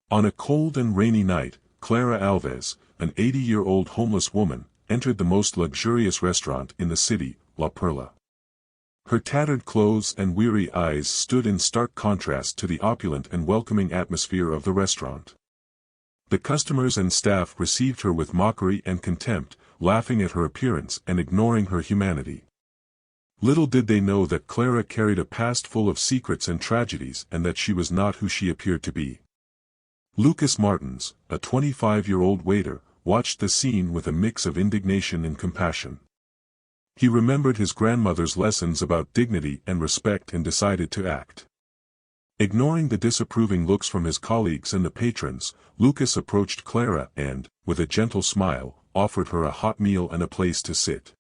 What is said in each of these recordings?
On a cold and rainy night, Clara Alves, an 80-year-old homeless woman, entered the most luxurious restaurant in the city, La Perla. Her tattered clothes and weary eyes stood in stark contrast to the opulent and welcoming atmosphere of the restaurant. The customers and staff received her with mockery and contempt, laughing at her appearance and ignoring her humanity. Little did they know that Clara carried a past full of secrets and tragedies and that she was not who she appeared to be. Lucas Martins, a 25-year-old waiter, watched the scene with a mix of indignation and compassion. He remembered his grandmother's lessons about dignity and respect and decided to act. Ignoring the disapproving looks from his colleagues and the patrons, Lucas approached Clara and, with a gentle smile, offered her a hot meal and a place to sit.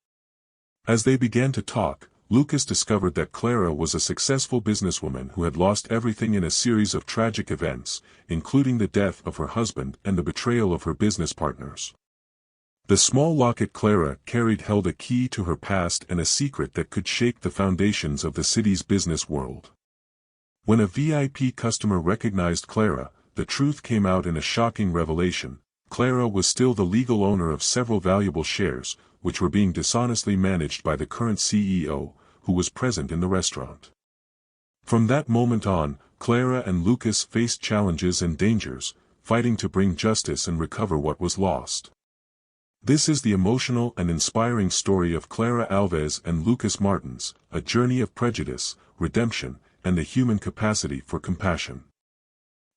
As they began to talk, Lucas discovered that Clara was a successful businesswoman who had lost everything in a series of tragic events, including the death of her husband and the betrayal of her business partners. The small locket Clara carried held a key to her past and a secret that could shake the foundations of the city's business world. When a VIP customer recognized Clara, the truth came out in a shocking revelation. Clara was still the legal owner of several valuable shares, which were being dishonestly managed by the current CEO, who was present in the restaurant. From that moment on, Clara and Lucas faced challenges and dangers, fighting to bring justice and recover what was lost. This is the emotional and inspiring story of Clara Alves and Lucas Martins, a journey of prejudice, redemption, and the human capacity for compassion.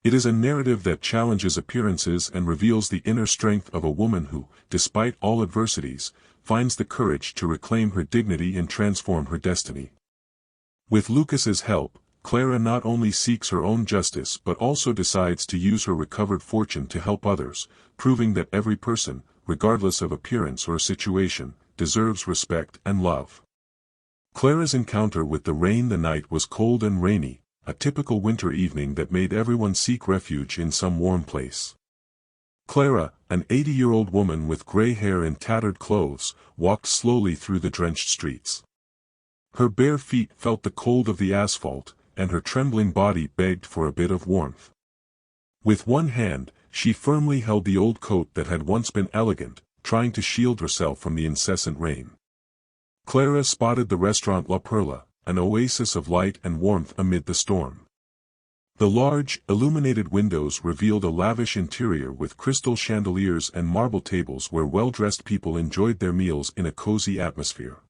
It is a narrative that challenges appearances and reveals the inner strength of a woman who, despite all adversities, finds the courage to reclaim her dignity and transform her destiny. With Lucas's help, Clara not only seeks her own justice but also decides to use her recovered fortune to help others, proving that every person, regardless of appearance or situation, deserves respect and love. Clara's encounter with the rain. The night was cold and rainy, a typical winter evening that made everyone seek refuge in some warm place. Clara, an 80-year-old woman with gray hair and tattered clothes, walked slowly through the drenched streets. Her bare feet felt the cold of the asphalt, and her trembling body begged for a bit of warmth. With one hand, she firmly held the old coat that had once been elegant, trying to shield herself from the incessant rain. Clara spotted the restaurant La Perla, an oasis of light and warmth amid the storm. The large, illuminated windows revealed a lavish interior with crystal chandeliers and marble tables where well-dressed people enjoyed their meals in a cozy atmosphere.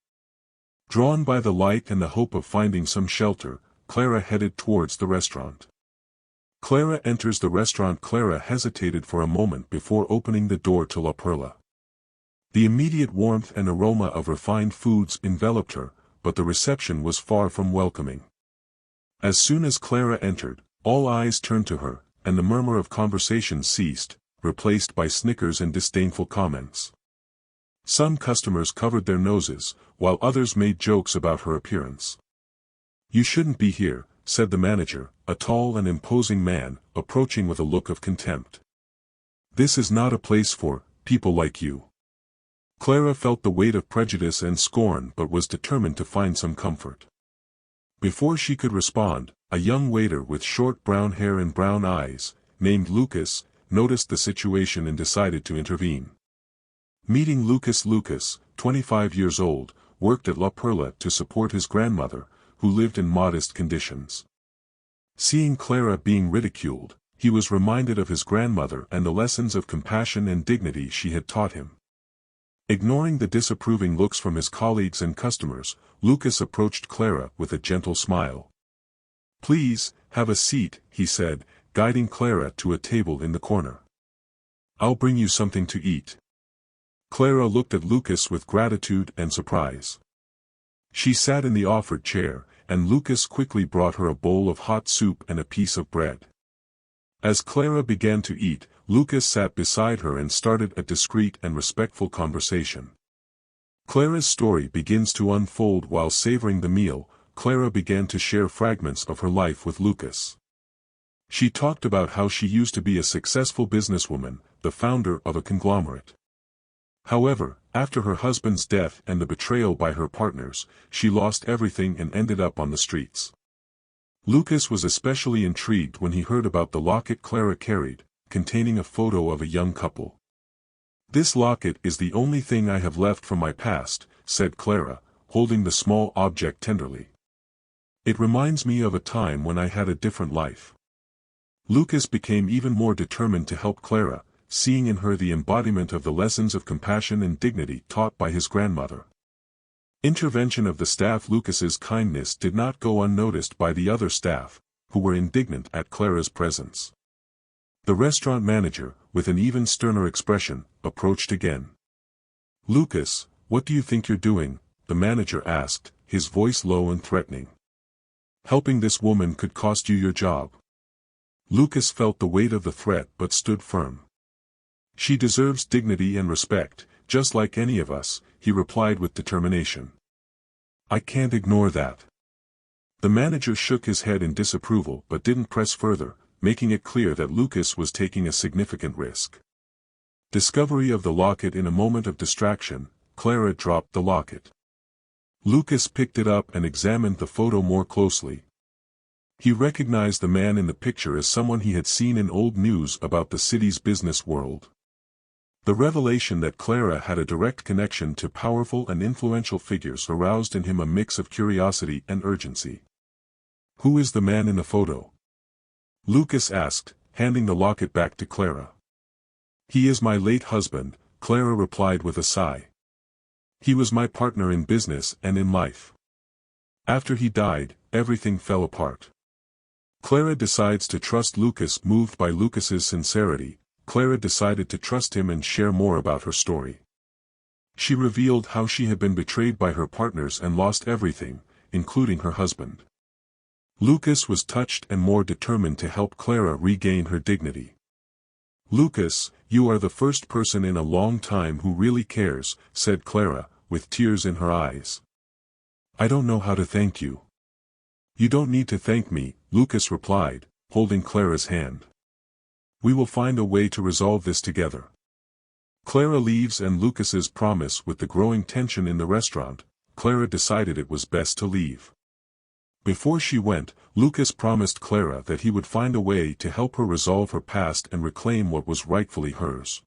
Drawn by the light and the hope of finding some shelter, Clara headed towards the restaurant. Clara enters the restaurant. Clara hesitated for a moment before opening the door to La Perla. The immediate warmth and aroma of refined foods enveloped her, but the reception was far from welcoming. As soon as Clara entered, all eyes turned to her, and the murmur of conversation ceased, replaced by snickers and disdainful comments. Some customers covered their noses, while others made jokes about her appearance. "You shouldn't be here," said the manager, a tall and imposing man, approaching with a look of contempt. "This is not a place for people like you." Clara felt the weight of prejudice and scorn but was determined to find some comfort. Before she could respond, a young waiter with short brown hair and brown eyes, named Lucas, noticed the situation and decided to intervene. Meeting Lucas, 25 years old, worked at La Perla to support his grandmother, who lived in modest conditions. Seeing Clara being ridiculed, he was reminded of his grandmother and the lessons of compassion and dignity she had taught him. Ignoring the disapproving looks from his colleagues and customers, Lucas approached Clara with a gentle smile. "Please, have a seat," he said, guiding Clara to a table in the corner. "I'll bring you something to eat." Clara looked at Lucas with gratitude and surprise. She sat in the offered chair, and Lucas quickly brought her a bowl of hot soup and a piece of bread. As Clara began to eat, Lucas sat beside her and started a discreet and respectful conversation. Clara's story begins to unfold. While savoring the meal, Clara began to share fragments of her life with Lucas. She talked about how she used to be a successful businesswoman, the founder of a conglomerate. However, after her husband's death and the betrayal by her partners, she lost everything and ended up on the streets. Lucas was especially intrigued when he heard about the locket Clara carried, containing a photo of a young couple. "This locket is the only thing I have left from my past," said Clara, holding the small object tenderly. "It reminds me of a time when I had a different life." Lucas became even more determined to help Clara, seeing in her the embodiment of the lessons of compassion and dignity taught by his grandmother. Intervention of the staff. Lucas's kindness did not go unnoticed by the other staff, who were indignant at Clara's presence. The restaurant manager, with an even sterner expression, approached again. "Lucas, what do you think you're doing?" the manager asked, his voice low and threatening. "Helping this woman could cost you your job." Lucas felt the weight of the threat but stood firm. "She deserves dignity and respect, just like any of us," he replied with determination. "I can't ignore that." The manager shook his head in disapproval but didn't press further, making it clear that Lucas was taking a significant risk. Discovery of the locket. In a moment of distraction, Clara dropped the locket. Lucas picked it up and examined the photo more closely. He recognized the man in the picture as someone he had seen in old news about the city's business world. The revelation that Clara had a direct connection to powerful and influential figures aroused in him a mix of curiosity and urgency. "Who is the man in the photo?" Lucas asked, handing the locket back to Clara. "He is my late husband," Clara replied with a sigh. "He was my partner in business and in life. After he died, everything fell apart." Clara decides to trust Lucas. Moved by Lucas's sincerity, Clara decided to trust him and share more about her story. She revealed how she had been betrayed by her partners and lost everything, including her husband. Lucas was touched and more determined to help Clara regain her dignity. "Lucas, you are the first person in a long time who really cares," said Clara, with tears in her eyes. "I don't know how to thank you." "You don't need to thank me," Lucas replied, holding Clara's hand. "We will find a way to resolve this together." Clara leaves and Lucas's promise. With the growing tension in the restaurant, Clara decided it was best to leave. Before she went, Lucas promised Clara that he would find a way to help her resolve her past and reclaim what was rightfully hers.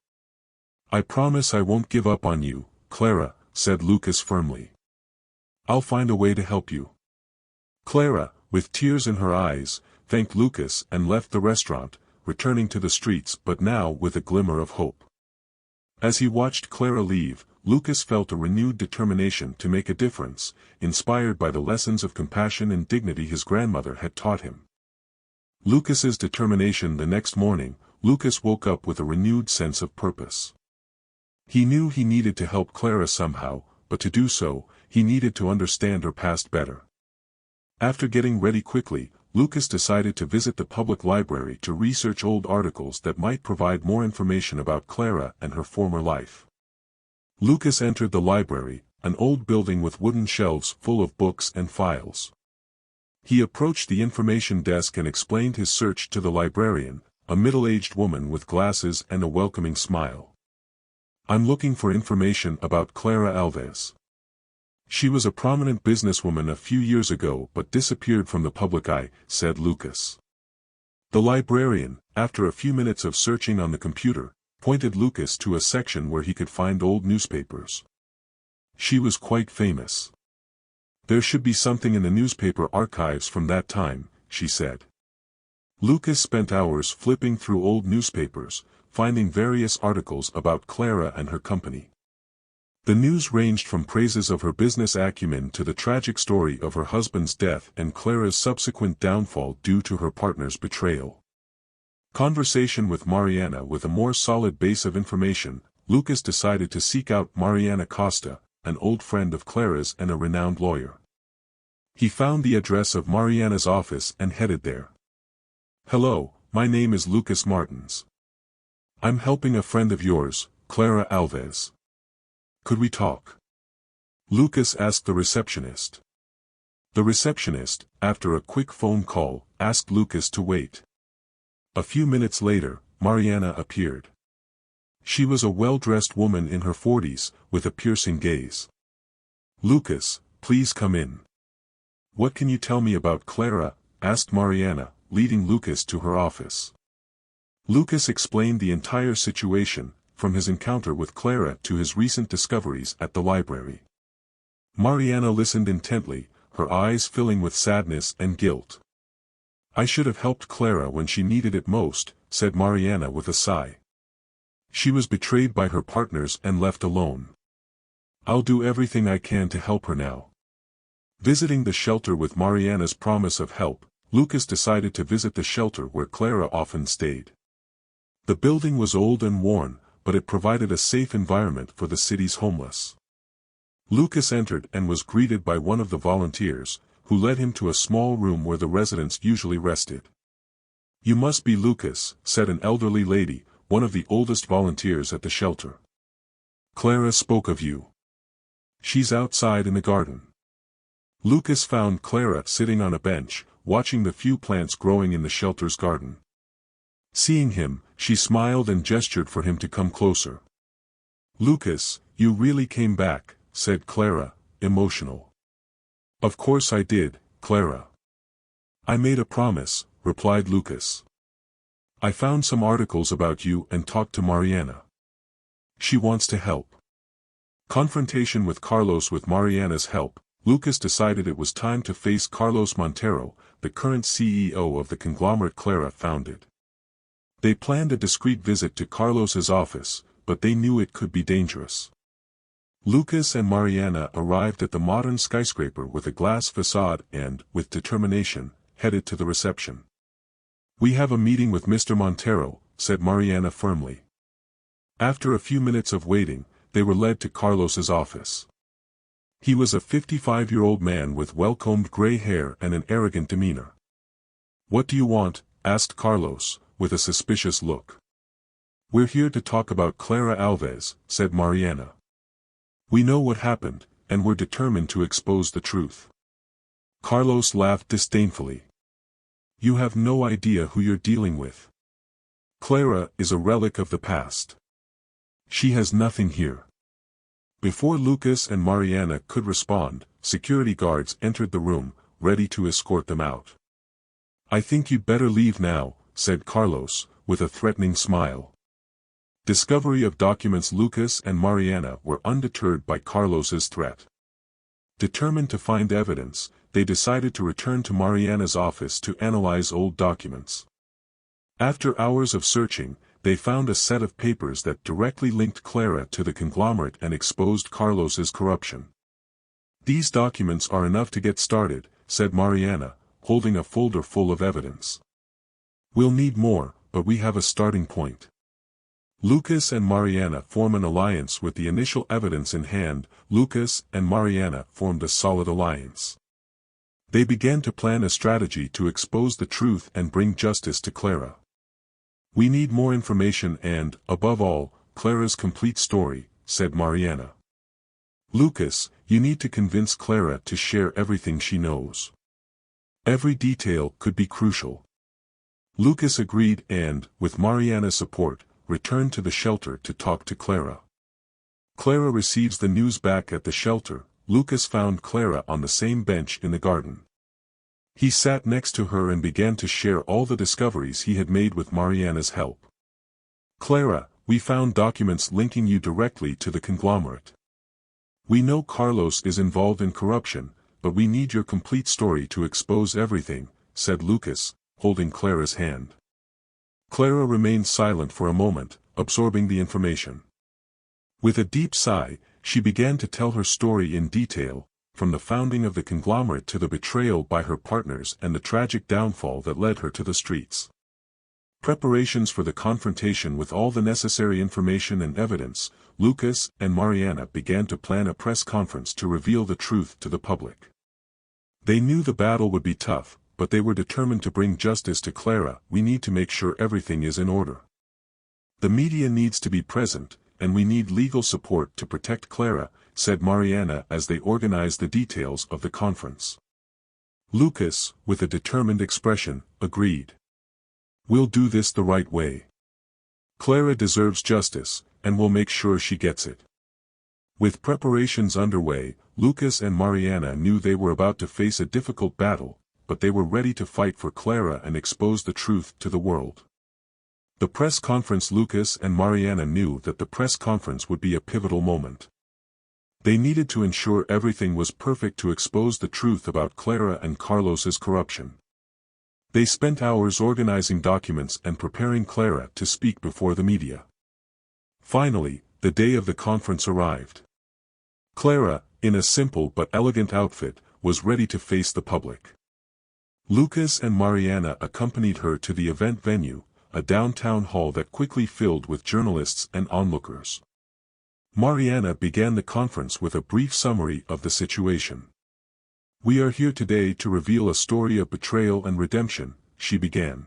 "I promise I won't give up on you, Clara," said Lucas firmly. "I'll find a way to help you." Clara, with tears in her eyes, thanked Lucas and left the restaurant, returning to the streets but now with a glimmer of hope. As he watched Clara leave, Lucas felt a renewed determination to make a difference, inspired by the lessons of compassion and dignity his grandmother had taught him. Lucas's determination. The next morning, Lucas woke up with a renewed sense of purpose. He knew he needed to help Clara somehow, but to do so, he needed to understand her past better. After getting ready quickly, Lucas decided to visit the public library to research old articles that might provide more information about Clara and her former life. Lucas entered the library, an old building with wooden shelves full of books and files. He approached the information desk and explained his search to the librarian, a middle-aged woman with glasses and a welcoming smile. "I'm looking for information about Clara Alves. She was a prominent businesswoman a few years ago but disappeared from the public eye," said Lucas. The librarian, after a few minutes of searching on the computer, pointed Lucas to a section where he could find old newspapers. "She was quite famous. There should be something in the newspaper archives from that time," she said. Lucas spent hours flipping through old newspapers, finding various articles about Clara and her company. The news ranged from praises of her business acumen to the tragic story of her husband's death and Clara's subsequent downfall due to her partner's betrayal. Conversation with Mariana. With a more solid base of information, Lucas decided to seek out Mariana Costa, an old friend of Clara's and a renowned lawyer. He found the address of Mariana's office and headed there. "Hello, my name is Lucas Martins. I'm helping a friend of yours, Clara Alves. Could we talk?" Lucas asked the receptionist. The receptionist, after a quick phone call, asked Lucas to wait. A few minutes later, Mariana appeared. She was a well-dressed woman in her 40s, with a piercing gaze. "Lucas, please come in." "What can you tell me about Clara?" asked Mariana, leading Lucas to her office. Lucas explained the entire situation, from his encounter with Clara to his recent discoveries at the library. Mariana listened intently, her eyes filling with sadness and guilt. "I should have helped Clara when she needed it most," said Mariana with a sigh. "She was betrayed by her partners and left alone. I'll do everything I can to help her now." Visiting the shelter with Mariana's promise of help, Lucas decided to visit the shelter where Clara often stayed. The building was old and worn, but it provided a safe environment for the city's homeless. Lucas entered and was greeted by one of the volunteers, who led him to a small room where the residents usually rested. "You must be Lucas," said an elderly lady, one of the oldest volunteers at the shelter. "Clara spoke of you. She's outside in the garden." Lucas found Clara sitting on a bench, watching the few plants growing in the shelter's garden. Seeing him, she smiled and gestured for him to come closer. "Lucas, you really came back," said Clara, emotional. "Of course I did, Clara. I made a promise," replied Lucas. "I found some articles about you and talked to Mariana. She wants to help." Confrontation with Carlos. With Mariana's help, Lucas decided it was time to face Carlos Montero, the current CEO of the conglomerate Clara founded. They planned a discreet visit to Carlos's office, but they knew it could be dangerous. Lucas and Mariana arrived at the modern skyscraper with a glass facade and, with determination, headed to the reception. "We have a meeting with Mr. Montero," said Mariana firmly. After a few minutes of waiting, they were led to Carlos's office. He was a 55-year-old man with well-combed gray hair and an arrogant demeanor. "What do you want?" asked Carlos, with a suspicious look. "We're here to talk about Clara Alves," said Mariana. "We know what happened, and we're determined to expose the truth." Carlos laughed disdainfully. "You have no idea who you're dealing with. Clara is a relic of the past. She has nothing here." Before Lucas and Mariana could respond, security guards entered the room, ready to escort them out. "I think you'd better leave now," said Carlos, with a threatening smile. Discovery of documents. Lucas and Mariana were undeterred by Carlos's threat. Determined to find evidence, they decided to return to Mariana's office to analyze old documents. After hours of searching, they found a set of papers that directly linked Clara to the conglomerate and exposed Carlos's corruption. "These documents are enough to get started," said Mariana, holding a folder full of evidence. "We'll need more, but we have a starting point." Lucas and Mariana form an alliance. With the initial evidence in hand, Lucas and Mariana formed a solid alliance. They began to plan a strategy to expose the truth and bring justice to Clara. "We need more information and, above all, Clara's complete story," said Mariana. "Lucas, you need to convince Clara to share everything she knows. Every detail could be crucial." Lucas agreed and, with Mariana's support, returned to the shelter to talk to Clara. Clara receives the news. Back at the shelter, Lucas found Clara on the same bench in the garden. He sat next to her and began to share all the discoveries he had made with Mariana's help. "Clara, we found documents linking you directly to the conglomerate. We know Carlos is involved in corruption, but we need your complete story to expose everything," said Lucas, holding Clara's hand. Clara remained silent for a moment, absorbing the information. With a deep sigh, she began to tell her story in detail, from the founding of the conglomerate to the betrayal by her partners and the tragic downfall that led her to the streets. Preparations for the confrontation. With all the necessary information and evidence, Lucas and Mariana began to plan a press conference to reveal the truth to the public. They knew the battle would be tough, but they were determined to bring justice to Clara. "We need to make sure everything is in order. The media needs to be present, and we need legal support to protect Clara," said Mariana as they organized the details of the conference. Lucas, with a determined expression, agreed. "We'll do this the right way. Clara deserves justice, and we'll make sure she gets it." With preparations underway, Lucas and Mariana knew they were about to face a difficult battle, but they were ready to fight for Clara and expose the truth to the world. The press conference. Lucas and Mariana knew that the press conference would be a pivotal moment. They needed to ensure everything was perfect to expose the truth about Clara and Carlos's corruption. They spent hours organizing documents and preparing Clara to speak before the media. Finally, the day of the conference arrived. Clara, in a simple but elegant outfit, was ready to face the public. Lucas and Mariana accompanied her to the event venue, a downtown hall that quickly filled with journalists and onlookers. Mariana began the conference with a brief summary of the situation. "We are here today to reveal a story of betrayal and redemption," she began.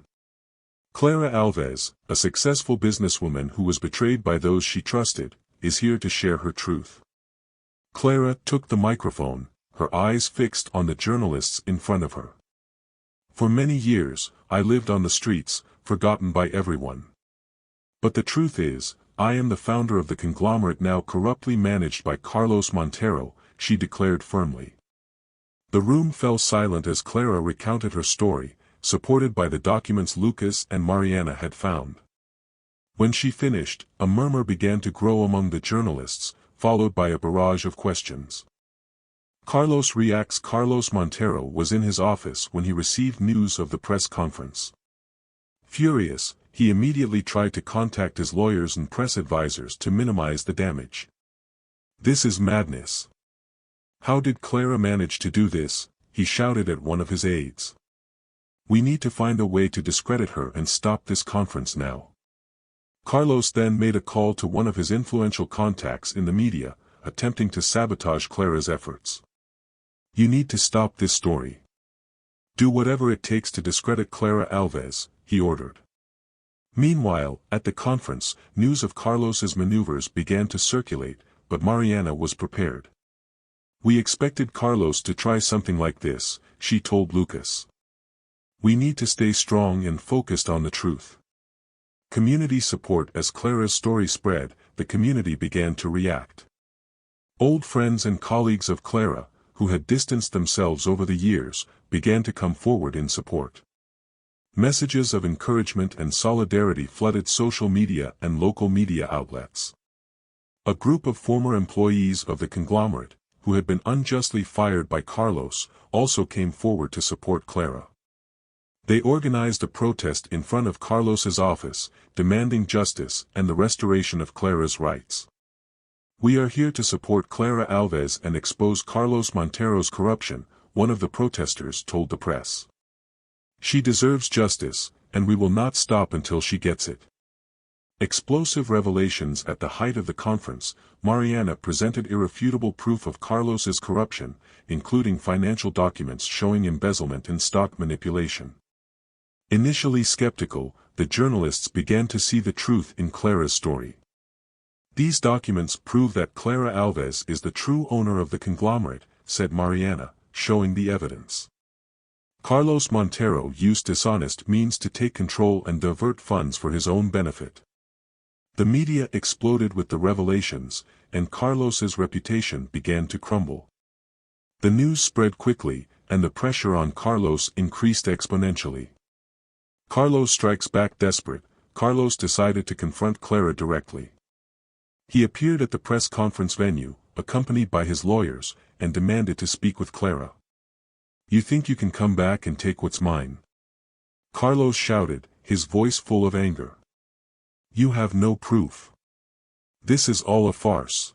"Clara Alves, a successful businesswoman who was betrayed by those she trusted, is here to share her truth." Clara took the microphone, her eyes fixed on the journalists in front of her. "For many years, I lived on the streets, forgotten by everyone. But the truth is, I am the founder of the conglomerate now corruptly managed by Carlos Montero," she declared firmly. The room fell silent as Clara recounted her story, supported by the documents Lucas and Mariana had found. When she finished, a murmur began to grow among the journalists, followed by a barrage of questions. Carlos reacts. Carlos Montero was in his office when he received news of the press conference. Furious, he immediately tried to contact his lawyers and press advisors to minimize the damage. "This is madness. How did Clara manage to do this?" he shouted at one of his aides. "We need to find a way to discredit her and stop this conference now." Carlos then made a call to one of his influential contacts in the media, attempting to sabotage Clara's efforts. "You need to stop this story. Do whatever it takes to discredit Clara Alves," he ordered. Meanwhile, at the conference, news of Carlos's maneuvers began to circulate, but Mariana was prepared. "We expected Carlos to try something like this," she told Lucas. "We need to stay strong and focused on the truth." Community support. As Clara's story spread, the community began to react. Old friends and colleagues of Clara, who had distanced themselves over the years, began to come forward in support. Messages of encouragement and solidarity flooded social media and local media outlets. A group of former employees of the conglomerate, who had been unjustly fired by Carlos, also came forward to support Clara. They organized a protest in front of Carlos's office, demanding justice and the restoration of Clara's rights. "We are here to support Clara Alves and expose Carlos Montero's corruption," one of the protesters told the press. "She deserves justice, and we will not stop until she gets it." Explosive revelations. At the height of the conference, Mariana presented irrefutable proof of Carlos's corruption, including financial documents showing embezzlement and stock manipulation. Initially skeptical, the journalists began to see the truth in Clara's story. "These documents prove that Clara Alves is the true owner of the conglomerate," said Mariana, showing the evidence. "Carlos Montero used dishonest means to take control and divert funds for his own benefit." The media exploded with the revelations, and Carlos's reputation began to crumble. The news spread quickly, and the pressure on Carlos increased exponentially. Carlos strikes back. Desperate, Carlos decided to confront Clara directly. He appeared at the press conference venue, accompanied by his lawyers, and demanded to speak with Clara. "You think you can come back and take what's mine?" Carlos shouted, his voice full of anger. "You have no proof. This is all a farce."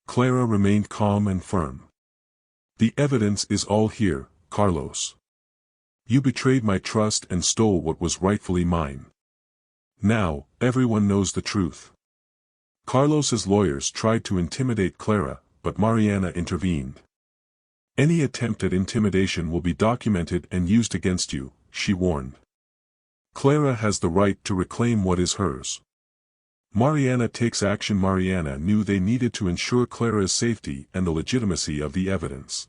Clara remained calm and firm. "The evidence is all here, Carlos. You betrayed my trust and stole what was rightfully mine. Now, everyone knows the truth." Carlos's lawyers tried to intimidate Clara, but Mariana intervened. "Any attempt at intimidation will be documented and used against you," she warned. "Clara has the right to reclaim what is hers." Mariana takes action. Mariana knew they needed to ensure Clara's safety and the legitimacy of the evidence.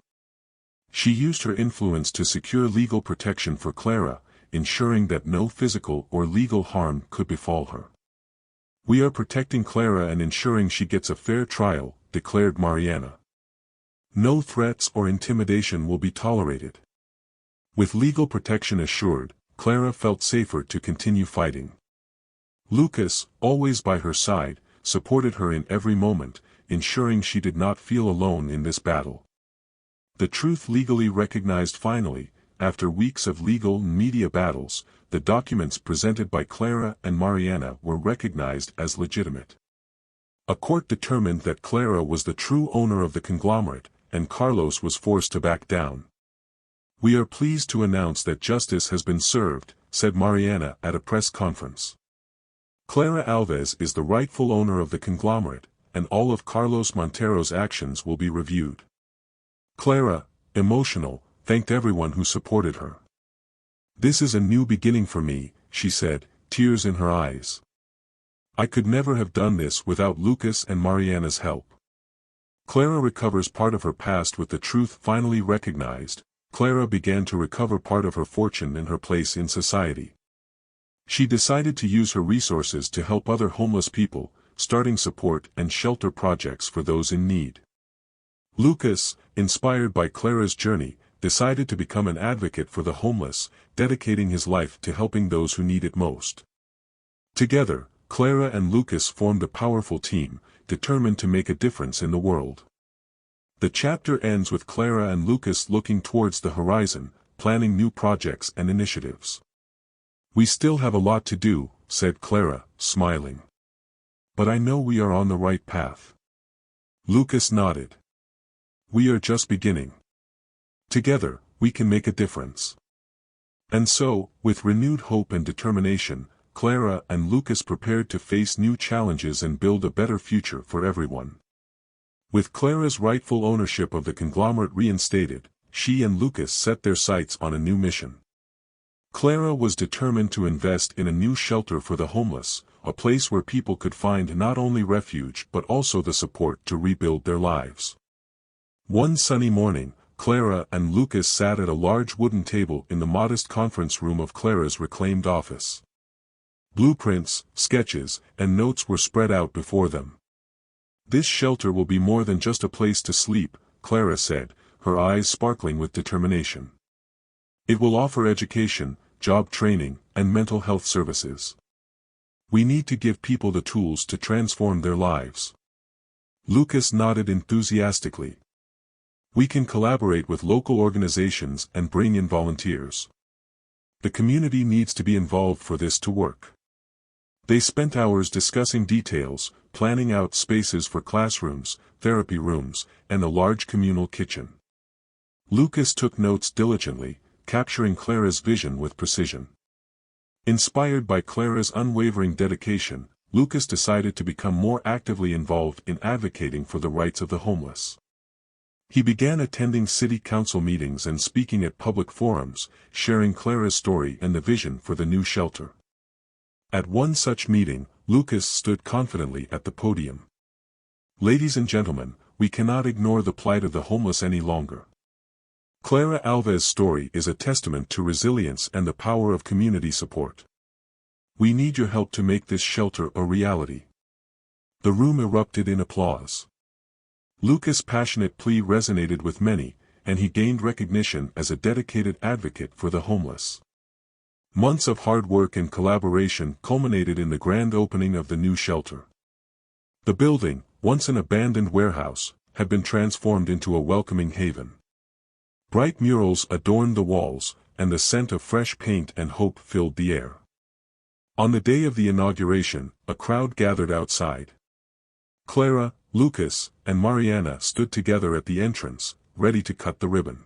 She used her influence to secure legal protection for Clara, ensuring that no physical or legal harm could befall her. "We are protecting Clara and ensuring she gets a fair trial," declared Mariana. "No threats or intimidation will be tolerated." With legal protection assured, Clara felt safer to continue fighting. Lucas, always by her side, supported her in every moment, ensuring she did not feel alone in this battle. The truth legally recognized finally, after weeks of legal and media battles, the documents presented by Clara and Mariana were recognized as legitimate. A court determined that Clara was the true owner of the conglomerate, and Carlos was forced to back down. "We are pleased to announce that justice has been served," said Mariana at a press conference. "Clara Alves is the rightful owner of the conglomerate, and all of Carlos Montero's actions will be reviewed." Clara, emotional, thanked everyone who supported her. "This is a new beginning for me," she said, tears in her eyes. "I could never have done this without Lucas and Mariana's help." Clara recovers part of her past with the truth finally recognized. Clara began to recover part of her fortune and her place in society. She decided to use her resources to help other homeless people, starting support and shelter projects for those in need. Lucas, inspired by Clara's journey, decided to become an advocate for the homeless, dedicating his life to helping those who need it most. Together, Clara and Lucas formed a powerful team, determined to make a difference in the world. The chapter ends with Clara and Lucas looking towards the horizon, planning new projects and initiatives. "We still have a lot to do," said Clara, smiling. "But I know we are on the right path." Lucas nodded. "We are just beginning. Together, we can make a difference." And so, with renewed hope and determination, Clara and Lucas prepared to face new challenges and build a better future for everyone. With Clara's rightful ownership of the conglomerate reinstated, she and Lucas set their sights on a new mission. Clara was determined to invest in a new shelter for the homeless, a place where people could find not only refuge but also the support to rebuild their lives. One sunny morning, Clara and Lucas sat at a large wooden table in the modest conference room of Clara's reclaimed office. Blueprints, sketches, and notes were spread out before them. "This shelter will be more than just a place to sleep," Clara said, her eyes sparkling with determination. "It will offer education, job training, and mental health services. We need to give people the tools to transform their lives." Lucas nodded enthusiastically. "We can collaborate with local organizations and bring in volunteers. The community needs to be involved for this to work." They spent hours discussing details, planning out spaces for classrooms, therapy rooms, and a large communal kitchen. Lucas took notes diligently, capturing Clara's vision with precision. Inspired by Clara's unwavering dedication, Lucas decided to become more actively involved in advocating for the rights of the homeless. He began attending city council meetings and speaking at public forums, sharing Clara's story and the vision for the new shelter. At one such meeting, Lucas stood confidently at the podium. "Ladies and gentlemen, we cannot ignore the plight of the homeless any longer. Clara Alves' story is a testament to resilience and the power of community support. We need your help to make this shelter a reality." The room erupted in applause. Lucas' passionate plea resonated with many, and he gained recognition as a dedicated advocate for the homeless. Months of hard work and collaboration culminated in the grand opening of the new shelter. The building, once an abandoned warehouse, had been transformed into a welcoming haven. Bright murals adorned the walls, and the scent of fresh paint and hope filled the air. On the day of the inauguration, a crowd gathered outside. Clara, Lucas, and Mariana stood together at the entrance, ready to cut the ribbon.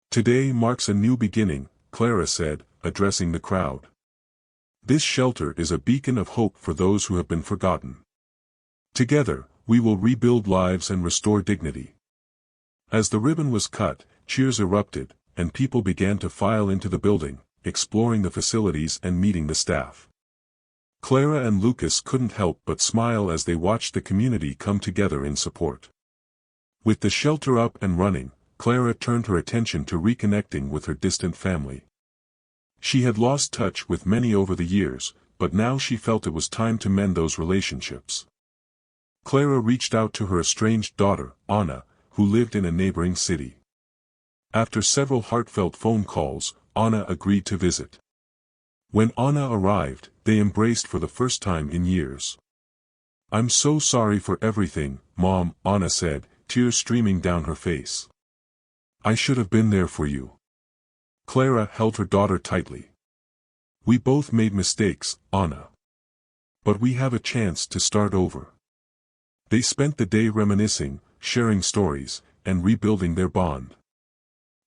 "Today marks a new beginning," Clara said, addressing the crowd. "This shelter is a beacon of hope for those who have been forgotten. Together, we will rebuild lives and restore dignity." As the ribbon was cut, cheers erupted, and people began to file into the building, exploring the facilities and meeting the staff. Clara and Lucas couldn't help but smile as they watched the community come together in support. With the shelter up and running, Clara turned her attention to reconnecting with her distant family. She had lost touch with many over the years, but now she felt it was time to mend those relationships. Clara reached out to her estranged daughter, Anna, who lived in a neighboring city. After several heartfelt phone calls, Anna agreed to visit. When Anna arrived, they embraced for the first time in years. "I'm so sorry for everything, Mom," Anna said, tears streaming down her face. "I should have been there for you." Clara held her daughter tightly. "We both made mistakes, Anna. But we have a chance to start over." They spent the day reminiscing, sharing stories, and rebuilding their bond.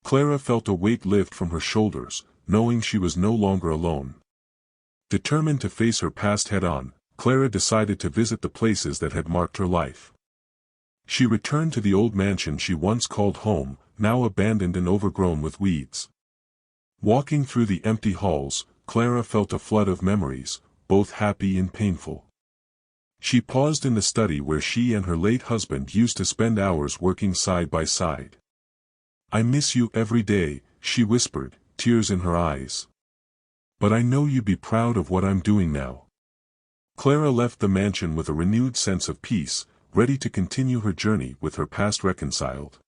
Clara felt a weight lift from her shoulders, knowing she was no longer alone. Determined to face her past head-on, Clara decided to visit the places that had marked her life. She returned to the old mansion she once called home, now abandoned and overgrown with weeds. Walking through the empty halls, Clara felt a flood of memories, both happy and painful. She paused in the study where she and her late husband used to spend hours working side by side. "I miss you every day," she whispered, tears in her eyes. "But I know you'd be proud of what I'm doing now." Clara left the mansion with a renewed sense of peace, ready to continue her journey with her past reconciled.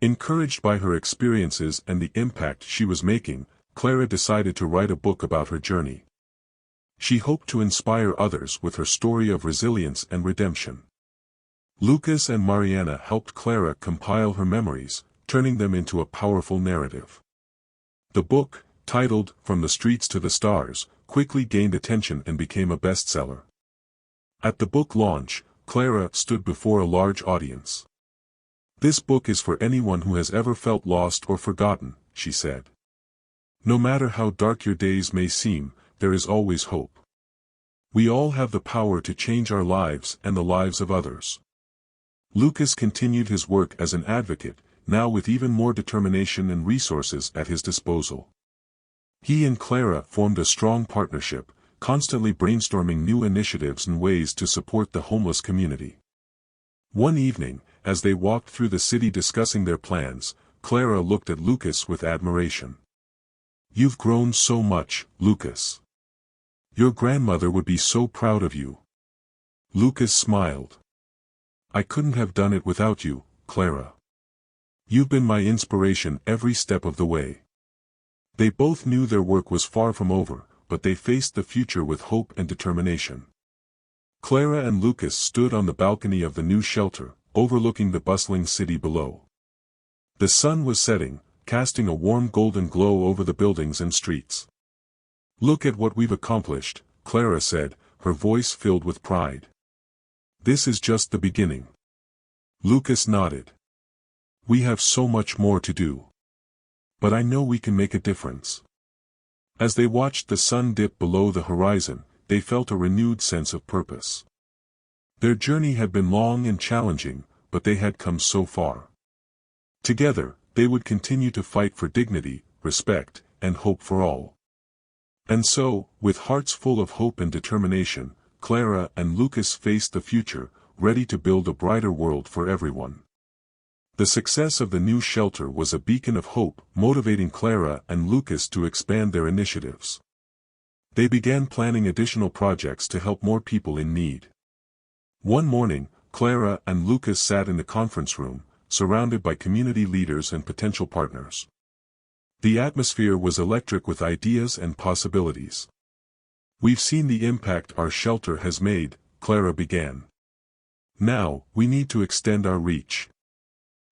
Encouraged by her experiences and the impact she was making, Clara decided to write a book about her journey. She hoped to inspire others with her story of resilience and redemption. Lucas and Mariana helped Clara compile her memories, turning them into a powerful narrative. The book, titled From the Streets to the Stars, quickly gained attention and became a bestseller. At the book launch, Clara stood before a large audience. "This book is for anyone who has ever felt lost or forgotten," she said. "No matter how dark your days may seem, there is always hope. We all have the power to change our lives and the lives of others." Lucas continued his work as an advocate, now with even more determination and resources at his disposal. He and Clara formed a strong partnership, constantly brainstorming new initiatives and ways to support the homeless community. One evening, as they walked through the city discussing their plans, Clara looked at Lucas with admiration. "You've grown so much, Lucas. Your grandmother would be so proud of you." Lucas smiled. "I couldn't have done it without you, Clara. You've been my inspiration every step of the way." They both knew their work was far from over, but they faced the future with hope and determination. Clara and Lucas stood on the balcony of the new shelter, overlooking the bustling city below. The sun was setting, casting a warm golden glow over the buildings and streets. "Look at what we've accomplished," Clara said, her voice filled with pride. "This is just the beginning." Lucas nodded. "We have so much more to do. But I know we can make a difference." As they watched the sun dip below the horizon, they felt a renewed sense of purpose. Their journey had been long and challenging, but they had come so far. Together, they would continue to fight for dignity, respect, and hope for all. And so, with hearts full of hope and determination, Clara and Lucas faced the future, ready to build a brighter world for everyone. The success of the new shelter was a beacon of hope, motivating Clara and Lucas to expand their initiatives. They began planning additional projects to help more people in need. One morning, Clara and Lucas sat in the conference room, surrounded by community leaders and potential partners. The atmosphere was electric with ideas and possibilities. "We've seen the impact our shelter has made," Clara began. "Now, we need to extend our reach.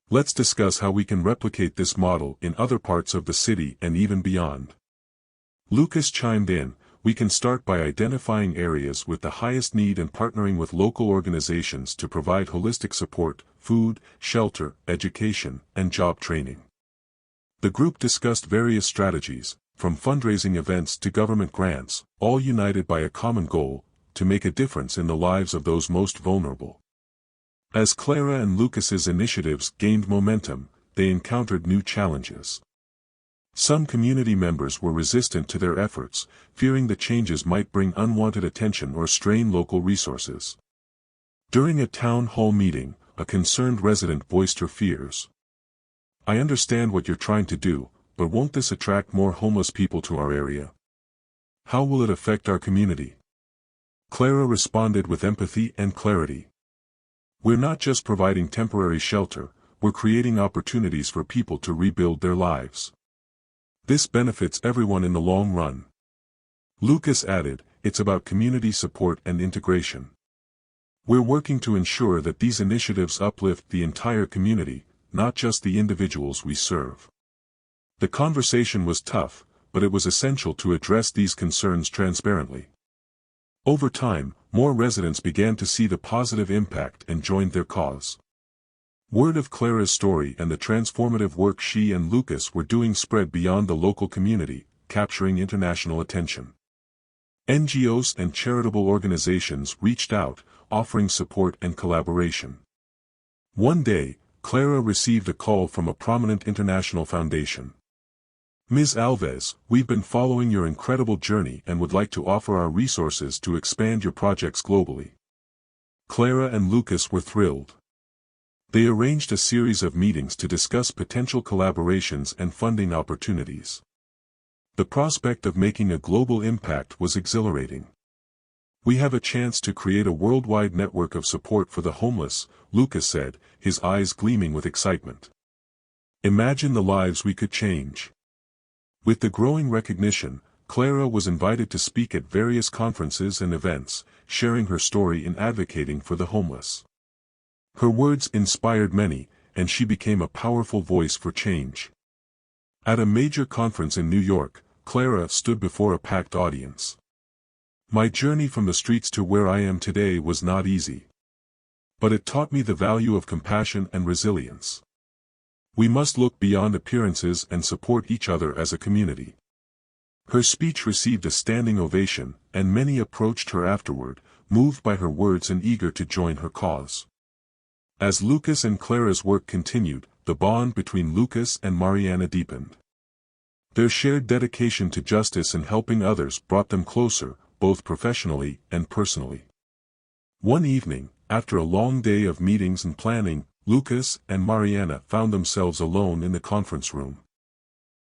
Let's discuss how we can replicate this model in other parts of the city and even beyond." Lucas chimed in, "We can start by identifying areas with the highest need and partnering with local organizations to provide holistic support, food, shelter, education, and job training." The group discussed various strategies, from fundraising events to government grants, all united by a common goal, to make a difference in the lives of those most vulnerable. As Clara and Lucas's initiatives gained momentum, they encountered new challenges. Some community members were resistant to their efforts, fearing the changes might bring unwanted attention or strain local resources. During a town hall meeting, a concerned resident voiced her fears. "I understand what you're trying to do, but won't this attract more homeless people to our area? How will it affect our community?" Clara responded with empathy and clarity. "We're not just providing temporary shelter, we're creating opportunities for people to rebuild their lives. This benefits everyone in the long run." Lucas added, it's about community support and integration. We're working to ensure that these initiatives uplift the entire community, not just the individuals we serve. The conversation was tough, but it was essential to address these concerns transparently. Over time, more residents began to see the positive impact and joined their cause. Word of Clara's story and the transformative work she and Lucas were doing spread beyond the local community, capturing international attention. NGOs and charitable organizations reached out, offering support and collaboration. One day, Clara received a call from a prominent international foundation. Ms. Alves, we've been following your incredible journey and would like to offer our resources to expand your projects globally. Clara and Lucas were thrilled. They arranged a series of meetings to discuss potential collaborations and funding opportunities. The prospect of making a global impact was exhilarating. We have a chance to create a worldwide network of support for the homeless, Lucas said, his eyes gleaming with excitement. Imagine the lives we could change. With the growing recognition, Clara was invited to speak at various conferences and events, sharing her story in advocating for the homeless. Her words inspired many, and she became a powerful voice for change. At a major conference in New York, Clara stood before a packed audience. My journey from the streets to where I am today was not easy. But it taught me the value of compassion and resilience. We must look beyond appearances and support each other as a community. Her speech received a standing ovation, and many approached her afterward, moved by her words and eager to join her cause. As Lucas and Clara's work continued, the bond between Lucas and Mariana deepened. Their shared dedication to justice and helping others brought them closer, both professionally and personally. One evening, after a long day of meetings and planning, Lucas and Mariana found themselves alone in the conference room.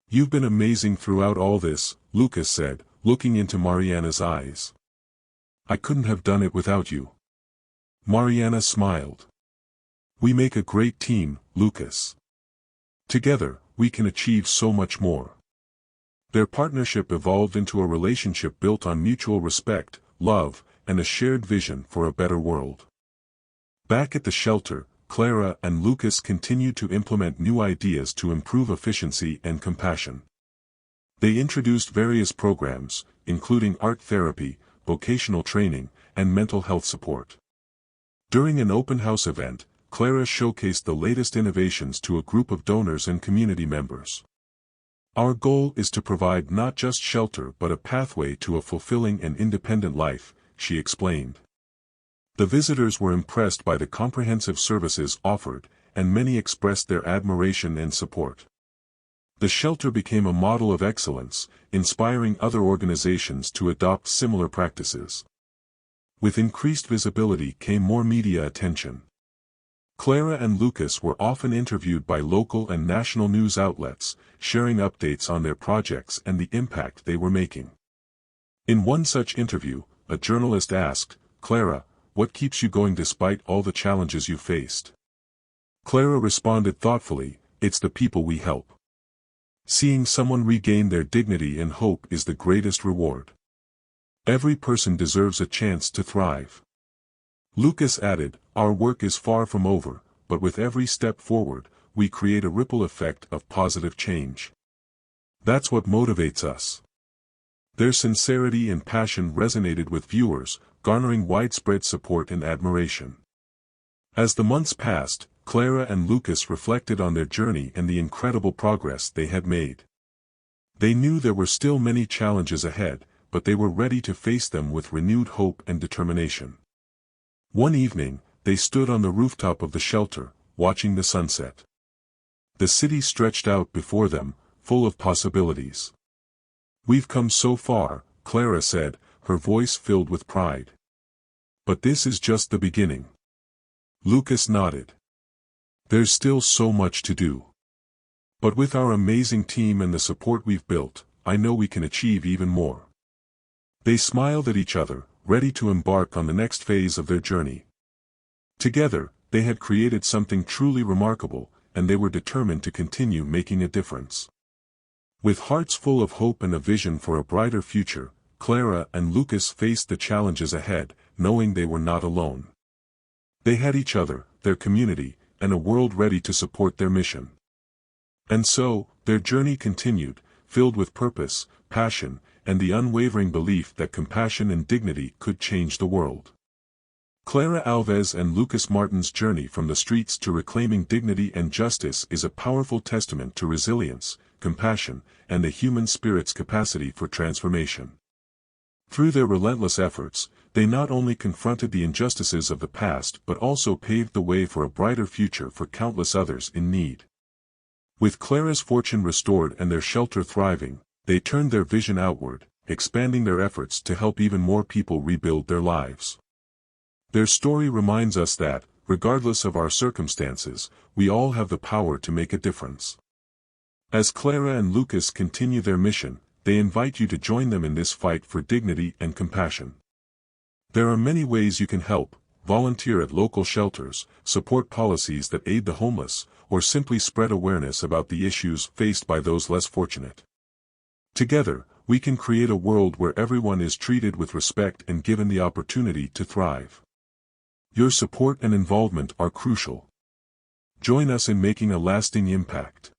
You've been amazing throughout all this, Lucas said, looking into Mariana's eyes. I couldn't have done it without you. Mariana smiled. We make a great team, Lucas. Together, we can achieve so much more. Their partnership evolved into a relationship built on mutual respect, love, and a shared vision for a better world. Back at the shelter, Clara and Lucas continued to implement new ideas to improve efficiency and compassion. They introduced various programs, including art therapy, vocational training, and mental health support. During an open house event, Clara showcased the latest innovations to a group of donors and community members. Our goal is to provide not just shelter but a pathway to a fulfilling and independent life, she explained. The visitors were impressed by the comprehensive services offered, and many expressed their admiration and support. The shelter became a model of excellence, inspiring other organizations to adopt similar practices. With increased visibility came more media attention. Clara and Lucas were often interviewed by local and national news outlets, sharing updates on their projects and the impact they were making. In one such interview, a journalist asked, Clara, what keeps you going despite all the challenges you faced? Clara responded thoughtfully, it's the people we help. Seeing someone regain their dignity and hope is the greatest reward. Every person deserves a chance to thrive. Lucas added, our work is far from over, but with every step forward, we create a ripple effect of positive change. That's what motivates us. Their sincerity and passion resonated with viewers, garnering widespread support and admiration. As the months passed, Clara and Lucas reflected on their journey and the incredible progress they had made. They knew there were still many challenges ahead, but they were ready to face them with renewed hope and determination. One evening, they stood on the rooftop of the shelter, watching the sunset. The city stretched out before them, full of possibilities. We've come so far, Clara said, her voice filled with pride. But this is just the beginning. Lucas nodded. There's still so much to do. But with our amazing team and the support we've built, I know we can achieve even more. They smiled at each other, ready to embark on the next phase of their journey. Together, they had created something truly remarkable, and they were determined to continue making a difference. With hearts full of hope and a vision for a brighter future, Clara and Lucas faced the challenges ahead, knowing they were not alone. They had each other, their community, and a world ready to support their mission. And so, their journey continued, filled with purpose, passion, and the unwavering belief that compassion and dignity could change the world. Clara Alves and Lucas Martin's journey from the streets to reclaiming dignity and justice is a powerful testament to resilience, compassion, and the human spirit's capacity for transformation. Through their relentless efforts, they not only confronted the injustices of the past but also paved the way for a brighter future for countless others in need. With Clara's fortune restored and their shelter thriving, they turned their vision outward, expanding their efforts to help even more people rebuild their lives. Their story reminds us that, regardless of our circumstances, we all have the power to make a difference. As Clara and Lucas continue their mission, they invite you to join them in this fight for dignity and compassion. There are many ways you can help: volunteer at local shelters, support policies that aid the homeless, or simply spread awareness about the issues faced by those less fortunate. Together, we can create a world where everyone is treated with respect and given the opportunity to thrive. Your support and involvement are crucial. Join us in making a lasting impact.